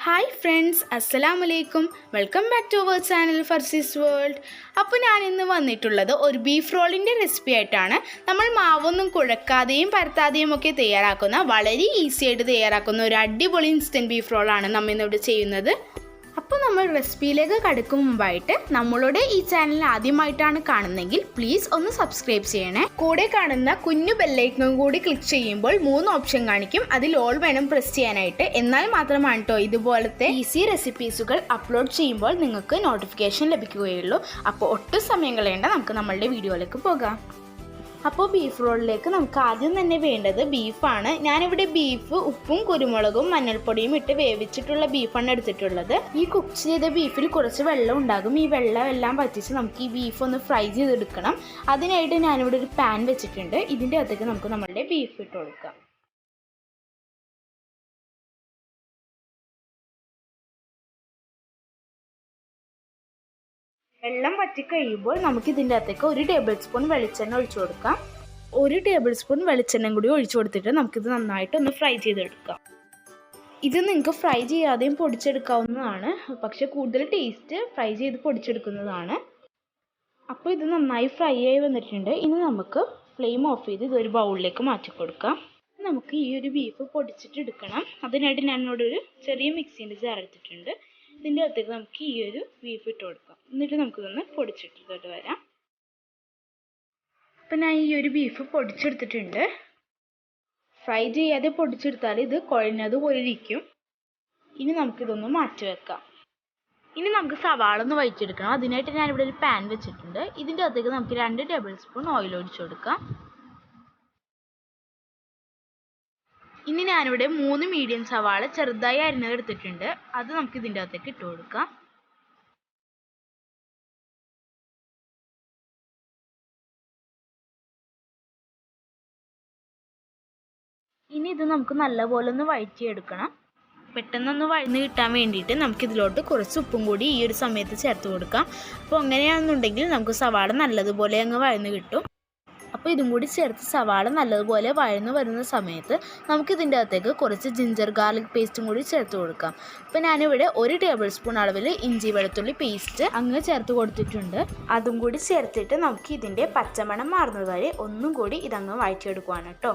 Hi friends, Assalamu alaikum. Welcome back to our channel Farsyzz World. അപ്പോൾ ഞാൻ ഇന്ന് വന്നിട്ടുള്ളത് ഒരു ബീഫ് റോളിൻ്റെ റെസിപ്പി ആയിട്ടാണ്. നമ്മൾ മാവൊന്നും കുഴക്കാതെയും പരത്താതെയും ഒക്കെ തയ്യാറാക്കുന്ന വളരെ ഈസി ആയിട്ട് തയ്യാറാക്കുന്ന ഒരു അടിപൊളി ഇൻസ്റ്റൻറ്റ് ബീഫ് റോളാണ് നമ്മൾ ഇന്നിവിടെ ചെയ്യുന്നത്. അപ്പോൾ നമ്മൾ റെസിപ്പിയിലേക്ക് കടക്കും മുമ്പായിട്ട് നമ്മളുടെ ഈ ചാനൽ ആദ്യമായിട്ടാണ് കാണുന്നതെങ്കിൽ പ്ലീസ് ഒന്ന് സബ്സ്ക്രൈബ് ചെയ്യണേ. കൂടെ കാണുന്ന കുഞ്ഞു ബെല്ലൈക്കണും കൂടി ക്ലിക്ക് ചെയ്യുമ്പോൾ 3 ഓപ്ഷൻ കാണിക്കും. അതിൽ ഓൾ വേണം പ്രസ് ചെയ്യാനായിട്ട്. എന്നാൽ മാത്രമാണ് കേട്ടോ ഇതുപോലത്തെ ഈസി റെസിപ്പീസുകൾ അപ്ലോഡ് ചെയ്യുമ്പോൾ നിങ്ങൾക്ക് നോട്ടിഫിക്കേഷൻ ലഭിക്കുകയുള്ളൂ. അപ്പോൾ ഒട്ടും സമയം കളയേണ്ട, നമുക്ക് നമ്മളുടെ വീഡിയോയിലേക്ക് പോകാം. അപ്പോൾ ബീഫ് റോളിലേക്ക് നമുക്ക് ആദ്യം തന്നെ വേണ്ടത് ബീഫാണ്. ഞാനിവിടെ ബീഫ് ഉപ്പും കുരുമുളകും മഞ്ഞൾപ്പൊടിയും ഇട്ട് വേവിച്ചിട്ടുള്ള ബീഫാണ് എടുത്തിട്ടുള്ളത്. ഈ കുക്ക് ചെയ്ത ബീഫിൽ കുറച്ച് വെള്ളം ഉണ്ടാകും. ഈ വെള്ളം എല്ലാം വറ്റിച്ച് നമുക്ക് ഈ ബീഫ് ഒന്ന് ഫ്രൈ ചെയ്തെടുക്കണം. അതിനായിട്ട് ഞാനിവിടെ ഒരു പാൻ വെച്ചിട്ടുണ്ട്. ഇതിൻ്റെ അകത്തേക്ക് നമുക്ക് നമ്മളുടെ ബീഫ് ഇട്ട് കൊടുക്കാം. വെള്ളം വറ്റി കഴിയുമ്പോൾ നമുക്ക് ഇതിൻ്റെ അകത്തേക്ക് 1 ടേബിൾ സ്പൂൺ വെളിച്ചെണ്ണ ഒഴിച്ചു കൊടുക്കാം. 1 ടേബിൾ സ്പൂൺ വെളിച്ചെണ്ണയും കൂടി ഒഴിച്ചു കൊടുത്തിട്ട് നമുക്കിത് നന്നായിട്ട് ഒന്ന് ഫ്രൈ ചെയ്തെടുക്കാം. ഇത് നിങ്ങൾക്ക് ഫ്രൈ ചെയ്യാതെയും പൊടിച്ചെടുക്കാവുന്നതാണ്, പക്ഷെ കൂടുതൽ ടേസ്റ്റ് ഫ്രൈ ചെയ്ത് പൊടിച്ചെടുക്കുന്നതാണ്. അപ്പോൾ ഇത് നന്നായി ഫ്രൈ ആയി വന്നിട്ടുണ്ട്. ഇനി നമുക്ക് ഫ്ലെയിം ഓഫ് ചെയ്ത് ഇതൊരു ബൗളിലേക്ക് മാറ്റി കൊടുക്കാം. നമുക്ക് ഈ ഒരു ബീഫ് പൊടിച്ചിട്ട് എടുക്കണം. അതിനായിട്ട് ഞാനിവിടെ ഒരു ചെറിയ മിക്സിൻ്റെ ജാർ എടുത്തിട്ടുണ്ട്. ഇതിൻ്റെ അകത്തേക്ക് നമുക്ക് ഈ ഒരു ബീഫ് ഇട്ട് കൊടുക്കാം. എന്നിട്ട് നമുക്കിതൊന്ന് പൊടിച്ചെടുത്തിട്ട് വരാം. അപ്പം ഞാൻ ഈ ഒരു ബീഫ് പൊടിച്ചെടുത്തിട്ടുണ്ട്. ഫ്രൈ ചെയ്യാതെ പൊടിച്ചെടുത്താൽ ഇത് കുഴഞ്ഞതുപോലെ ഇരിക്കും. ഇനി നമുക്കിതൊന്ന് മാറ്റി വെക്കാം. ഇനി നമുക്ക് സവാള ഒന്ന് വഴിച്ചെടുക്കണം. അതിനായിട്ട് ഞാനിവിടെ ഒരു പാൻ വെച്ചിട്ടുണ്ട്. ഇതിൻ്റെ അകത്തേക്ക് നമുക്ക് 2 ടേബിൾ സ്പൂൺ ഓയിൽ ഒഴിച്ചു കൊടുക്കാം. ഇനി ഞാനിവിടെ 3 മീഡിയം സവാള ചെറുതായി അരിഞ്ഞത് എടുത്തിട്ടുണ്ട്. അത് നമുക്ക് ഇതിൻ്റെ അകത്തേക്ക് ഇട്ട് കൊടുക്കാം. ഇനി ഇത് നമുക്ക് നല്ലപോലെ ഒന്ന് വഴറ്റിയെടുക്കണം. പെട്ടെന്നൊന്ന് വഴന്ന് കിട്ടാൻ വേണ്ടിയിട്ട് നമുക്കിതിലോട്ട് കുറച്ച് ഉപ്പും കൂടി ഈ ഒരു സമയത്ത് ചേർത്ത് കൊടുക്കാം. അപ്പോൾ അങ്ങനെയാണെന്നുണ്ടെങ്കിൽ നമുക്ക് സവാള നല്ലതുപോലെ അങ്ങ് വഴന്ന് കിട്ടും. അപ്പോൾ ഇതും കൂടി ചേർത്ത് സവാള നല്ലതുപോലെ വഴന്ന് വരുന്ന സമയത്ത് നമുക്കിതിൻ്റെ അകത്തേക്ക് കുറച്ച് ജിഞ്ചർ ഗാർലിക് പേസ്റ്റും കൂടി ചേർത്ത് കൊടുക്കാം. അപ്പോൾ ഞാനിവിടെ 1 ടേബിൾ സ്പൂൺ അളവിൽ ഇഞ്ചി വെളുത്തുള്ളി പേസ്റ്റ് അങ്ങ് ചേർത്ത് കൊടുത്തിട്ടുണ്ട്. അതും കൂടി ചേർത്തിട്ട് നമുക്ക് ഇതിൻ്റെ പച്ചമണം മാറുന്നത് വരെ ഒന്നും കൂടി ഇതങ്ങ് വഴറ്റിയെടുക്കുവാണ് കേട്ടോ.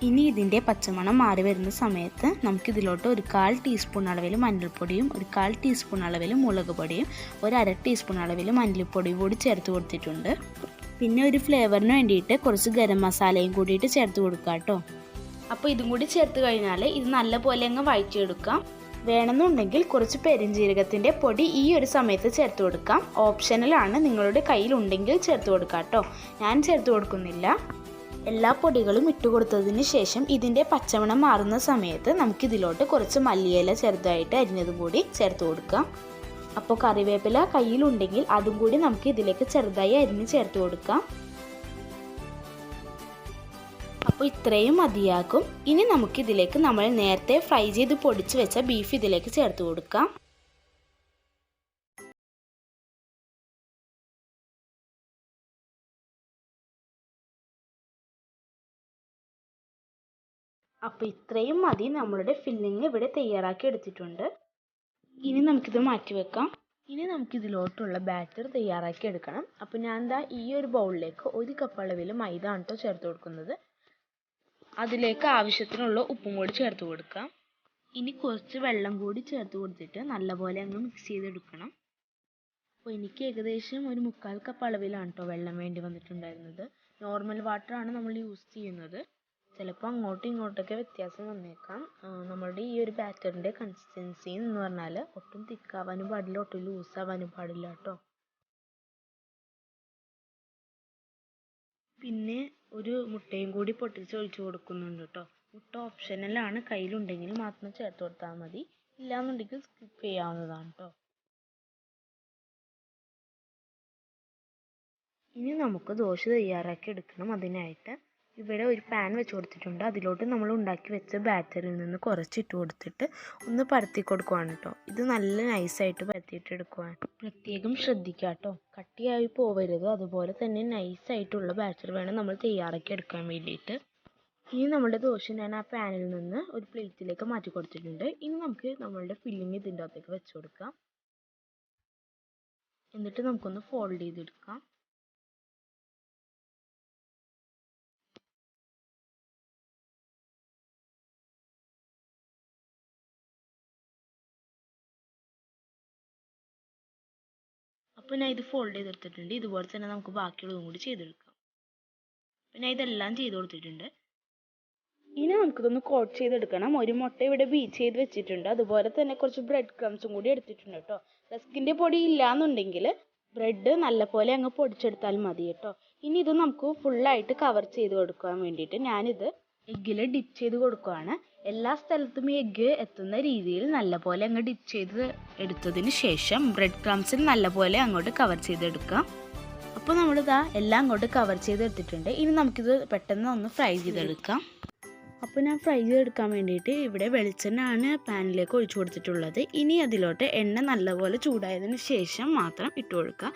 ഇനി ഇതിൻ്റെ പച്ചമണം മാറി വരുന്ന സമയത്ത് നമുക്കിതിലോട്ട് 1/4 ടീസ്പൂൺ അളവിൽ മഞ്ഞൾപ്പൊടിയും 1/4 ടീസ്പൂൺ അളവിൽ മുളക് പൊടിയും 1/2 ടീസ്പൂൺ അളവിൽ മല്ലിപ്പൊടിയും കൂടി ചേർത്ത് കൊടുത്തിട്ടുണ്ട്. പിന്നെ ഒരു ഫ്ലേവറിന് വേണ്ടിയിട്ട് കുറച്ച് ഗരം മസാലയും കൂടിയിട്ട് ചേർത്ത് കൊടുക്കുക കേട്ടോ. അപ്പോൾ ഇതും കൂടി ചേർത്ത് കഴിഞ്ഞാൽ ഇത് നല്ലപോലെ അങ്ങ് വഴറ്റിയെടുക്കാം. വേണമെന്നുണ്ടെങ്കിൽ കുറച്ച് പെരുംജീരകത്തിൻ്റെ പൊടി ഈ ഒരു സമയത്ത് ചേർത്ത് കൊടുക്കാം. ഓപ്ഷണലാണ്, നിങ്ങളുടെ കയ്യിലുണ്ടെങ്കിൽ ചേർത്ത് കൊടുക്കാം കേട്ടോ. ഞാൻ ചേർത്ത് കൊടുക്കുന്നില്ല. എല്ലാ പൊടികളും ഇട്ട് കൊടുത്തതിന് ശേഷം ഇതിൻ്റെ പച്ചമണം മാറുന്ന സമയത്ത് നമുക്കിതിലോട്ട് കുറച്ച് മല്ലിയില ചെറുതായിട്ട് അരിഞ്ഞതും കൂടി ചേർത്ത് കൊടുക്കാം. അപ്പോൾ കറിവേപ്പില കയ്യിലുണ്ടെങ്കിൽ അതും കൂടി നമുക്ക് ഇതിലേക്ക് ചെറുതായി അരിഞ്ഞ് ചേർത്ത് കൊടുക്കാം. അപ്പോൾ ഇത്രയും മതിയാകും. ഇനി നമുക്കിതിലേക്ക് നമ്മൾ നേരത്തെ ഫ്രൈ ചെയ്ത് പൊടിച്ച് വെച്ച ബീഫ് ഇതിലേക്ക് ചേർത്ത് കൊടുക്കാം. അപ്പോൾ ഇത്രയും മതി. നമ്മളുടെ ഫില്ലിങ് ഇവിടെ തയ്യാറാക്കി എടുത്തിട്ടുണ്ട്. ഇനി നമുക്കിത് മാറ്റി വെക്കാം. ഇനി നമുക്കിതിലോട്ടുള്ള ബാറ്റർ തയ്യാറാക്കി എടുക്കണം. അപ്പോൾ ഞാൻ ദാ ഈ ഒരു ബൗളിലേക്ക് 1 കപ്പ് അളവിൽ മൈദ ആണ് കേട്ടോ ചേർത്ത് കൊടുക്കുന്നത്. അതിലേക്ക് ആവശ്യത്തിനുള്ള ഉപ്പും കൂടി ചേർത്ത് കൊടുക്കാം. ഇനി കുറച്ച് വെള്ളം കൂടി ചേർത്ത് കൊടുത്തിട്ട് നല്ലപോലെ അങ്ങ് മിക്സ് ചെയ്തെടുക്കണം. അപ്പോൾ എനിക്ക് ഏകദേശം ഒരു 3/4 കപ്പ് അളവിലാണ് കേട്ടോ വെള്ളം വേണ്ടി വന്നിട്ടുണ്ടായിരുന്നത്. നോർമൽ വാട്ടറാണ് നമ്മൾ യൂസ് ചെയ്യുന്നത്. ചിലപ്പോൾ അങ്ങോട്ടും ഇങ്ങോട്ടൊക്കെ വ്യത്യാസം വന്നേക്കാം. നമ്മളുടെ ഈ ഒരു ബാറ്ററിൻ്റെ കൺസിസ്റ്റൻസി എന്ന് പറഞ്ഞാൽ ഒട്ടും തിക്കാവാനും പാടില്ല, ഒട്ടും ലൂസാവാനും പാടില്ല കേട്ടോ. പിന്നെ ഒരു മുട്ടയും കൂടി പൊട്ടിച്ച് ഒഴിച്ചു കൊടുക്കുന്നുണ്ട് കേട്ടോ. മുട്ട ഓപ്ഷനലാണ്, കയ്യിലുണ്ടെങ്കിൽ മാത്രം ചേർത്ത് കൊടുത്താൽ മതി, ഇല്ലാന്നുണ്ടെങ്കിൽ സ്കിപ്പ് ചെയ്യാവുന്നതാണ് കേട്ടോ. ഇനി നമുക്ക് ദോശ തയ്യാറാക്കി എടുക്കണം. അതിനായിട്ട് ഇവിടെ ഒരു പാൻ വെച്ച് കൊടുത്തിട്ടുണ്ട്. അതിലോട്ട് നമ്മൾ ഉണ്ടാക്കി വെച്ച ബാറ്ററിൽ നിന്ന് കുറച്ചിട്ട് കൊടുത്തിട്ട് ഒന്ന് പരത്തി കൊടുക്കുവാണ് കേട്ടോ. ഇത് നല്ല നൈസായിട്ട് പരത്തിയിട്ട് എടുക്കുവാൻ പ്രത്യേകം ശ്രദ്ധിക്കുക കേട്ടോ. കട്ടിയായി പോവരുത്. അതുപോലെ തന്നെ നൈസായിട്ടുള്ള ബാറ്റർ വേണം നമ്മൾ തയ്യാറാക്കി എടുക്കാൻ വേണ്ടിയിട്ട്. ഇനി നമ്മുടെ ദോശ ഞാൻ ആ പാനിൽ നിന്ന് ഒരു പ്ലേറ്റിലേക്ക് മാറ്റി കൊടുത്തിട്ടുണ്ട്. ഇനി നമുക്ക് നമ്മളുടെ ഫില്ലിങ് ഇതിൻ്റെ അകത്തേക്ക് വെച്ച് കൊടുക്കാം. എന്നിട്ട് നമുക്കൊന്ന് ഫോൾഡ് ചെയ്തെടുക്കാം. അപ്പോൾ ഞാൻ ഇത് ഫോൾഡ് ചെയ്തെടുത്തിട്ടുണ്ട്. ഇതുപോലെ തന്നെ നമുക്ക് ബാക്കിയുള്ളതും കൂടി ചെയ്തെടുക്കാം. പിന്നെ ഇതെല്ലാം ചെയ്ത് കൊടുത്തിട്ടുണ്ട്. ഇനി നമുക്കിതൊന്ന് കോട്ട് ചെയ്തെടുക്കണം. ഒരു മുട്ട ഇവിടെ ബീറ്റ് ചെയ്ത് വെച്ചിട്ടുണ്ട്. അതുപോലെ തന്നെ കുറച്ച് ബ്രെഡ് ക്രംസും കൂടി എടുത്തിട്ടുണ്ട് കേട്ടോ. റസ്കിൻ്റെ പൊടി ഇല്ലാന്നുണ്ടെങ്കിൽ ബ്രെഡ് നല്ലപോലെ അങ്ങ് പൊടിച്ചെടുത്താൽ മതി കേട്ടോ. ഇനി ഇത് നമുക്ക് ഫുള്ളായിട്ട് കവർ ചെയ്ത് കൊടുക്കാൻ വേണ്ടിയിട്ട് ഞാനിത് എഗ്ഗിൽ ഡിപ്പ് ചെയ്ത് കൊടുക്കുകയാണ്. എല്ലാ സ്ഥലത്തും ഈ എഗ്ഗ് എത്തുന്ന രീതിയിൽ നല്ലപോലെ അങ്ങ് ഡിപ്പ് ചെയ്ത് എടുത്തതിന് ശേഷം ബ്രെഡ് ക്രംസിൽ നല്ലപോലെ അങ്ങോട്ട് കവർ ചെയ്തെടുക്കാം. അപ്പോൾ നമ്മളിതാ എല്ലാം അങ്ങോട്ട് കവർ ചെയ്തെടുത്തിട്ടുണ്ട്. ഇനി നമുക്കിത് പെട്ടെന്ന് ഒന്ന് ഫ്രൈ ചെയ്തെടുക്കാം. അപ്പോൾ ഞാൻ ഫ്രൈ ചെയ്തെടുക്കാൻ വേണ്ടിയിട്ട് ഇവിടെ വെളിച്ചെണ്ണയാണ് പാനിലേക്ക് ഒഴിച്ചു കൊടുത്തിട്ടുള്ളത്. ഇനി അതിലോട്ട് എണ്ണ നല്ലപോലെ ചൂടായതിന് ശേഷം മാത്രം ഇട്ട് കൊടുക്കുക.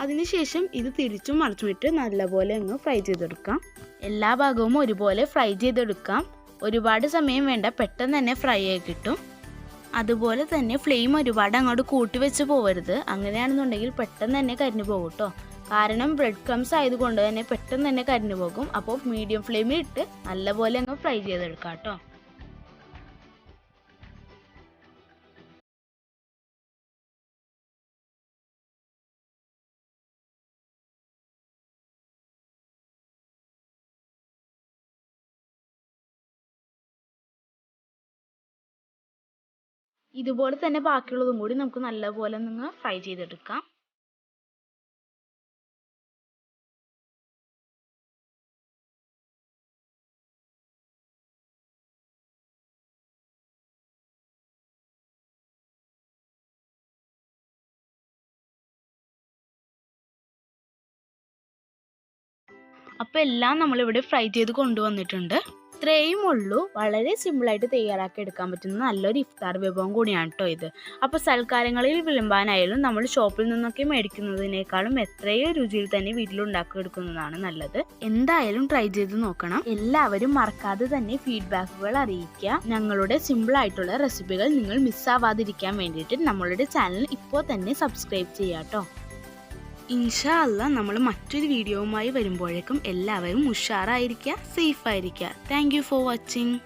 അതിനുശേഷം ഇത് തിരിച്ചും മറിച്ചും ഇട്ട് നല്ലപോലെ അങ്ങ് ഫ്രൈ ചെയ്തെടുക്കാം. എല്ലാ ഭാഗവും ഒരുപോലെ ഫ്രൈ ചെയ്തെടുക്കാം. ഒരുപാട് സമയം വേണ്ട, പെട്ടെന്ന് തന്നെ ഫ്രൈ ആയി കിട്ടും. അതുപോലെ തന്നെ ഫ്ലെയിം ഒരുപാട് അങ്ങോട്ട് കൂട്ടി വെച്ച് പോകരുത്. അങ്ങനെയാണെന്നുണ്ടെങ്കിൽ പെട്ടെന്ന് തന്നെ കരിഞ്ഞു പോകും കേട്ടോ. കാരണം ബ്രെഡ് ക്രംസ് ആയതുകൊണ്ട് തന്നെ പെട്ടെന്ന് തന്നെ കരിഞ്ഞു പോകും. അപ്പോൾ മീഡിയം ഫ്ലെയിമിൽ ഇട്ട് നല്ലപോലെ അങ്ങ് ഫ്രൈ ചെയ്തെടുക്കാം കേട്ടോ. ഇതുപോലെ തന്നെ ബാക്കിയുള്ളതും കൂടി നമുക്ക് നല്ലപോലെ ഒന്ന് ഫ്രൈ ചെയ്തെടുക്കാം. അപ്പോൾ എല്ലാം നമ്മളിവിടെ ഫ്രൈ ചെയ്ത് കൊണ്ടുവന്നിട്ടുണ്ട്. ഇത്രയും ഉള്ളൂ. വളരെ സിമ്പിളായിട്ട് തയ്യാറാക്കി എടുക്കാൻ പറ്റുന്ന നല്ലൊരു ഇഫ്താർ വിഭവം കൂടിയാണ് കേട്ടോ ഇത്. അപ്പോൾ സൽക്കാരങ്ങളിൽ വിളമ്പാനായാലും നമ്മൾ ഷോപ്പിൽ നിന്നൊക്കെ മേടിക്കുന്നതിനേക്കാളും എത്രയോ രുചിയിൽ തന്നെ വീട്ടിലുണ്ടാക്കി എടുക്കുന്നതാണ് നല്ലത്. എന്തായാലും ട്രൈ ചെയ്ത് നോക്കണം. എല്ലാവരും മറക്കാതെ തന്നെ ഫീഡ്ബാക്കുകൾ അറിയിക്കുക. ഞങ്ങളുടെ സിമ്പിളായിട്ടുള്ള റെസിപ്പികൾ നിങ്ങൾ മിസ്സാവാതിരിക്കാൻ വേണ്ടിയിട്ട് നമ്മളുടെ ചാനൽ ഇപ്പോൾ തന്നെ സബ്സ്ക്രൈബ് ചെയ്യുക കേട്ടോ. ഇൻഷാ അല്ലാ നമ്മൾ മറ്റൊരു വീഡിയോവുമായി വരുമ്പോഴേക്കും എല്ലാവരും ഉഷാറായിരിക്കുക, സേഫ് ആയിരിക്കുക. Thank you for watching.